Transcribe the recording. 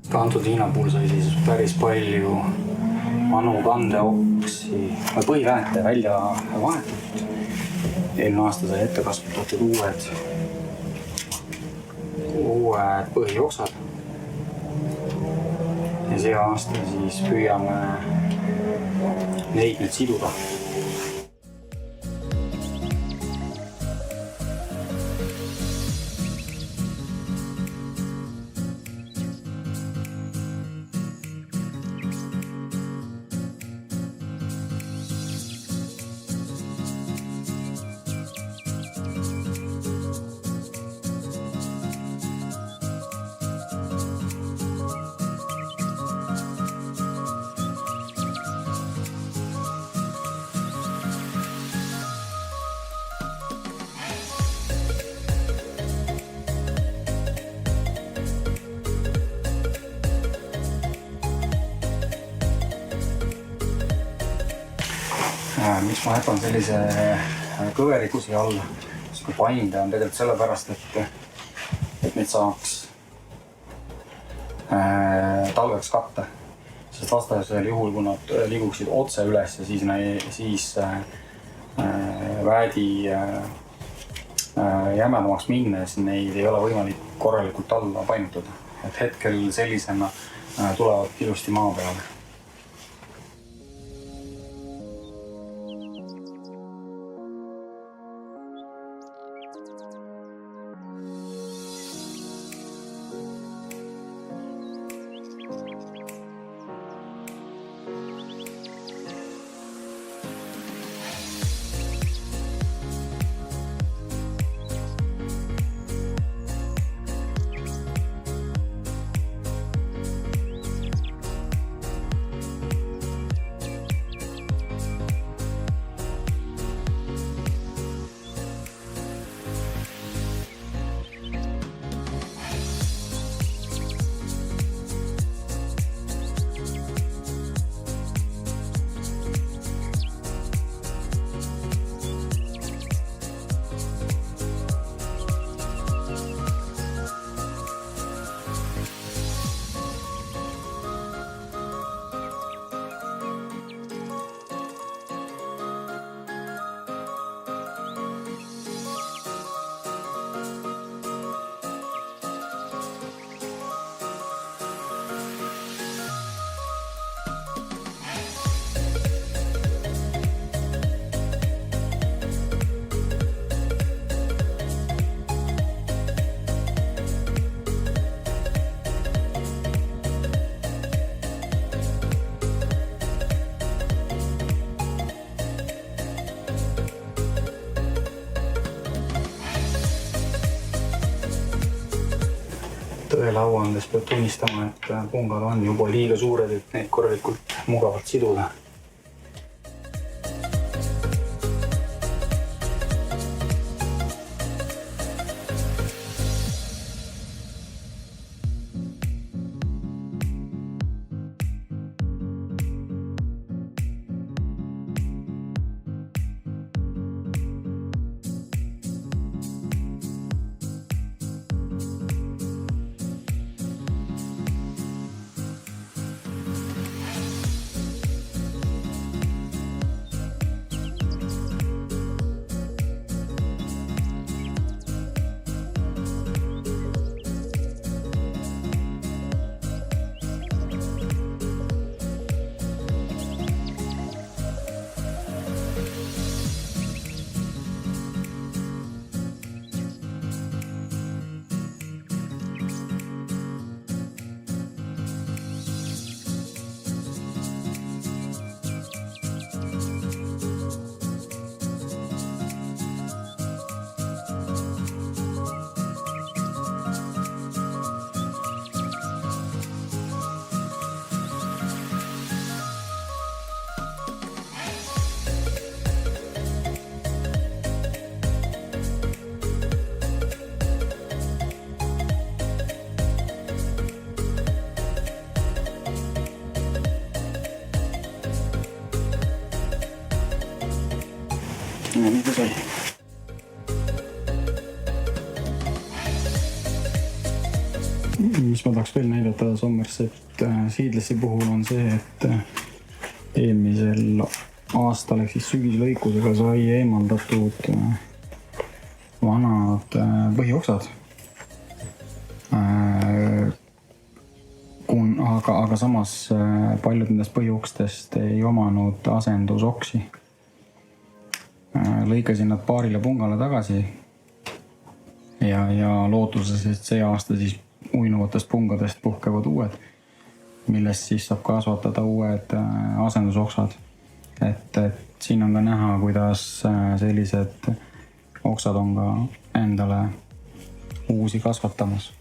ka antud hinna puhul sai siis päris palju vanu kandeoksi või põhiväete välja vahetatud. Eelmine aasta sai ette kasvatatud uued põhioksad. Ja see aasta siis püüame neid nüüd siduda. Miks ma jätan sellise kõveriku siia alla? Kui painde on tegelikult sellepärast, et neid saaks talveks katta. Sest vastasel juhul, kui nad liiguksid otse üles ja siis väedi jämedamaks minnes neid ei ole võimalik korralikult alla painutada. Et hetkel sellisena tulevad ilusti maa peale. Tõele au andes peab tunnistama, et pungad on juba liiga suured, et neid korralikult mugavalt siduda. Ja nii ta sai. mis ma tahaks veel näidata Somerset Seedlessi puhul on see, et eelmisel aastal ehk siis sügislõikusega sai eemaldatud vanad põhioksad. Aga samas paljud nendest põhiokstest ei omanud asendusoksi. Lõikasin nad paarile pungale tagasi ja lootuses, et see aasta siis uinuvatest pungadest puhkevad uued, millest siis saab kasvatada uued asendusoksad. Et siin on ka näha, kuidas sellised oksad on ka endale uusi kasvatamas.